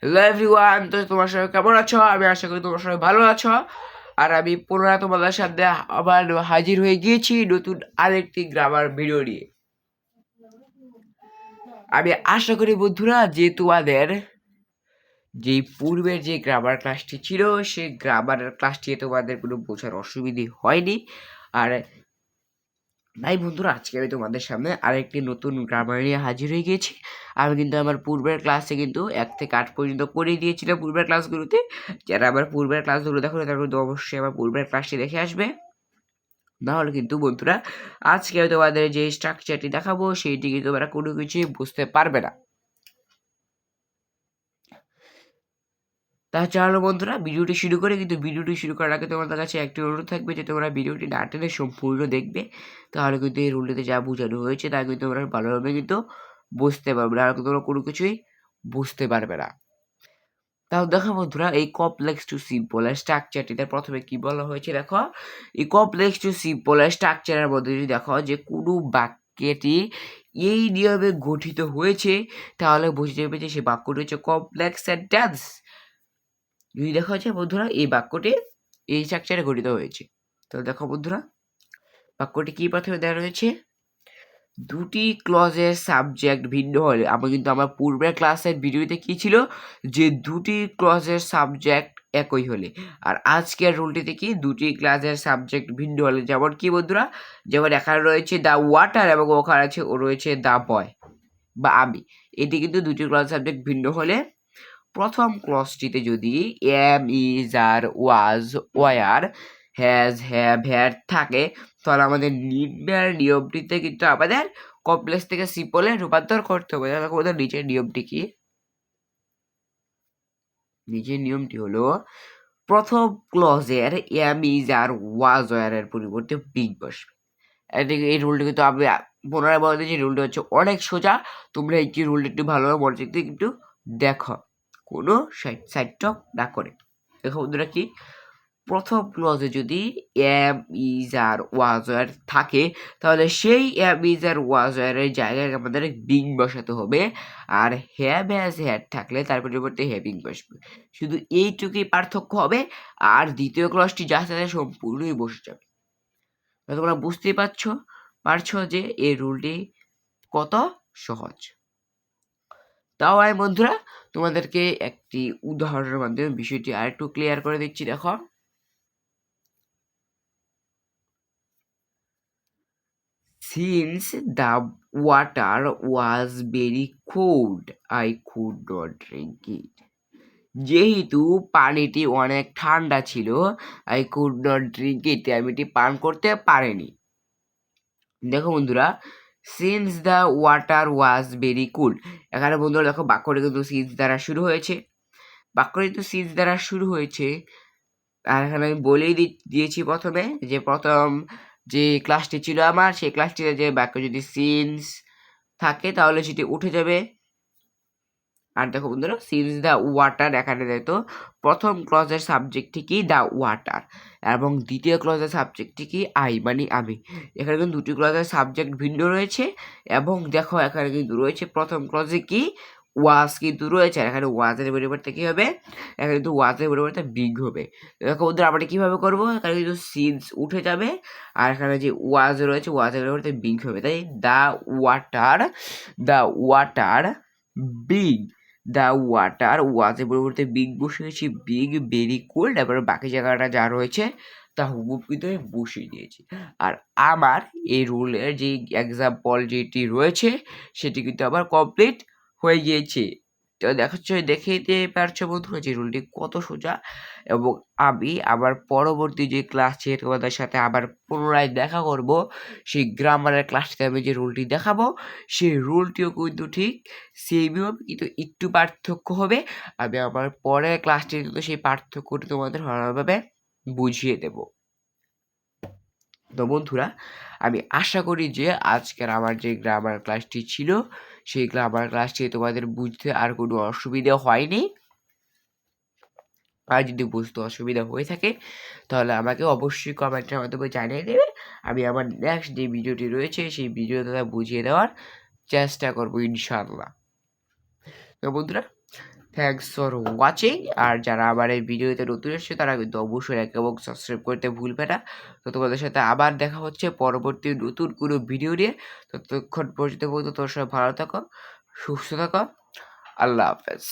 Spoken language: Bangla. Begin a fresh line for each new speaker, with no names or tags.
হ্যালো এভরিওয়ান, তো তোমার সবাই কেমন আছো? আমি আশা করি তোমার সবাই ভালো আছো। আর আমি পুনরায় তোমাদের সাথে আবার হাজির হয়ে গিয়েছি নতুন আরেকটি গ্রামার ভিডিও নিয়ে। আমি আশা করি বন্ধুরা যে তোমাদের যে পূর্বের যে গ্রামার ক্লাসটি ছিল সেই গ্রামার ক্লাসটি তোমাদের কোনো বোঝার অসুবিধে হয়নি। আর তাই বন্ধুরা আজকে আমি তোমাদের সামনে আরেকটি নতুন গ্রামার নিয়ে হাজির হয়ে গিয়েছি। আমি কিন্তু আমার পূর্বের ক্লাসে কিন্তু 1 থেকে 8 পর্যন্ত করে দিয়েছিলাম পূর্বের ক্লাসগুলোতে। যারা আমার পূর্বের ক্লাসগুলো দেখো তারা কিন্তু অবশ্যই আমার পূর্বের ক্লাসটি দেখে আসবে। নাহলে কিন্তু বন্ধুরা আজকে আমি তোমাদের যে স্ট্রাকচারটি দেখাবো সেইটি কিন্তু তোমরা কোনো কিছুই বুঝতে পারবে না। তা চলো বন্ধুরা ভিডিওটি শুরু করে, কিন্তু ভিডিওটি শুরু করার আগে তোমাদের কাছে একটি অনুরোধ থাকবে যে তোমরা ভিডিওটি না টেনে সম্পূর্ণ দেখবে। তাহলে কিন্তু এই রুলটিতে যা বোঝানো হয়েছে তা কিন্তু তোমরা ভালোভাবে কিন্তু বুঝতে পারবে না, আর তোমরা কোনো কিছুই বুঝতে পারবে না। তাহলে দেখো বন্ধুরা, এই কমপ্লেক্স টু সিম্পল স্ট্রাকচারটিতে প্রথমে কি বলা হয়েছে দেখো। এই কমপ্লেক্স টু সিম্পল স্ট্রাকচারের মধ্যে যদি দেখো যে কোনো বাক্যটি এই নিয়মে গঠিত হয়েছে তাহলে বুঝে যাবে যে সেই বাক্যটি হচ্ছে কমপ্লেক্স সেন্টেন্স। যদি দেখা যাচ্ছে বন্ধুরা এই বাক্যটি এই স্ট্রাকচারে গঠিত হয়েছে, তো দেখো বন্ধুরা বাক্যটি কি প্রথমে দেওয়া রয়েছে, দুটি ক্লজের সাবজেক্ট ভিন্ন হলে। আমরা কিন্তু আমার পূর্বের ক্লাসের ভিডিওতে কি ছিল যে দুটি ক্লজের সাবজেক্ট একই হলে, আর আজকের রুলটিতে কি দুটি ক্লাসের সাবজেক্ট ভিন্ন হলে। যেমন কি বন্ধুরা, যেমন এখানে রয়েছে দ্য ওয়াটার এবং ওখানে আছে ও রয়েছে দ্য বয় বা আমি। এটি কিন্তু দুটি ক্লজ সাবজেক্ট ভিন্ন হলে প্রথম ক্লজটিতে যদি am is are was were has have had থাকে তাহলে আমাদের নির্ণয়ের নিয়মটিতে কিন্তু আমাদের কমপ্লেক্স থেকে সিম্পলে রূপান্তর করতে হবে। দেখো ওদের নিচের নিয়মটি কি, নিচের নিয়মটি হলো প্রথম ক্লজের am is are was were পরিবর্তে বিগ বসবে। এই রুলটি কিন্তু আমি পুনরায় বলে দিচ্ছি, রুলটি হচ্ছে অনেক সোজা। তোমরা এই কি রুলটি একটু ভালোভাবে মনোযোগ দিয়ে কিন্তু দেখো, কোনো সাইড টক না করে। দেখো বন্ধুরা কি, প্রথম ক্লজে যদি am is are was were থাকে তাহলে সেই এম ইজ আর ওয়াজ ওয়ারের জায়গায় আমাদের বিং বসাতে হবে, আর হ্যাভ হ্যাজ হ্যাড থাকলে তার পরিবর্তে হ্যাভিং বসবে। শুধু এইটুকুই পার্থক্য হবে, আর দ্বিতীয় ক্লজটি যা আছে সম্পূর্ণই বসে যাবে। তোমরা বুঝতেই পারছো যে এই রুলটি কত সহজ। তাও আমি বন্ধুরা তোমাদেরকে একটি উদাহরণের মাধ্যমে বিষয়টি আরেকটু ক্লিয়ার করে দিচ্ছি। দেখো, since the water was very cold I could not drink it. যেহেতু পানিটি অনেক ঠান্ডা ছিল, I could not drink it, আমি এটি পান করতে পারিনি। দেখো বন্ধুরা, since the water was very কুল, এখানে বন্ধুরা দেখো বাক্যটি কিন্তু সিন্স দ্বারা শুরু হয়েছে। বাক্যটি কিন্তু সিন্স দ্বারা শুরু হয়েছে, আর এখানে আমি বলেই দিয়েছি প্রথমে যে প্রথম যে ক্লাসটি ছিল আমার সেই ক্লাসটিতে যে বাক্য যদি সিন্স থাকে তাহলে সেটি উঠে যাবে। আর দেখো বন্ধুরা, সিন্স দ্য ওয়াটার এখানে দেখো প্রথম ক্লজের সাবজেক্টটি কি দ্য ওয়াটার, এবং দ্বিতীয় ক্লজের সাবজেক্টটি কি আই মানে আমি। এখানে কিন্তু দুটি ক্লজের সাবজেক্ট ভিন্ন রয়েছে, এবং দেখো এখানে কিন্তু রয়েছে প্রথম ক্লজে কি ওয়াজ কিন্তু রয়েছে, আর এখানে ওয়াজের পরিবর্তে কি হবে, এখানে কিন্তু ওয়াজের পরিবর্তে বিগ হবে। দেখো বন্ধুরা আমরা কিভাবে করবো, এখানে কিন্তু সিন্স উঠে যাবে, আর এখানে যে ওয়াজ রয়েছে ওয়াজের পরিবর্তে বিগ হবে। তাই the water big, the water ওয়াজের পরিবর্তে বিগ বসিয়েছি, বিগ ভেরি কোল্ড, এবার বাকি জায়গাটা যা রয়েছে তা হুবহুব কিন্তু আমি বসিয়ে দিয়েছি। আর আমার এই রুলের যে এক্সাম্পল যেটি রয়েছে সেটি কিন্তু আবার কমপ্লিট হয়ে গিয়েছে। তো দেখতে পারছো বন্ধুরা যে রুলটি কত সোজা। এবং আমি আবার পরবর্তী যে ক্লাসে তোমাদের সাথে আবার পুনরায় দেখা করব, সেই গ্রামারের ক্লাসটিতে আমি যে রুলটি দেখাবো সেই রুলটিও কিন্তু ঠিক সেমই হবে, কিন্তু একটু পার্থক্য হবে। আমি আমার পরের ক্লাসটি কিন্তু সেই পার্থক্যটি তোমাদের ভালোভাবে বুঝিয়ে দেব। তো বন্ধুরা আমি আশা করি যে আজকের আমার যে গ্রামার ক্লাসটি ছিল সেই গ্রামার ক্লাসটি তোমাদের বুঝতে আর কোনো অসুবিধা হয়নি। আর যদি বুঝতে অসুবিধা হয়ে থাকে তাহলে আমাকে অবশ্যই কমেন্টের মাধ্যমে জানিয়ে দেবে। আমি আমার নেক্সট যে ভিডিওটি রয়েছে সেই ভিডিওটা বুঝিয়ে দেওয়ার চেষ্টা করবো ইনশাআল্লাহ। তো বন্ধুরা থ্যাংকস ফর ওয়াচিং। আর যারা আমার এই ভিডিওতে নতুন এসছে তারা কিন্তু অবশ্যই লাইক এবং সাবস্ক্রাইব করতে ভুলবে না। তো তোমাদের সাথে আবার দেখা হচ্ছে পরবর্তী নতুন কোনো ভিডিও নিয়ে। ততক্ষণ পর্যন্ত তোমার সবাই ভালো থাকো, সুস্থ থাকো। আল্লাহ হাফেজ।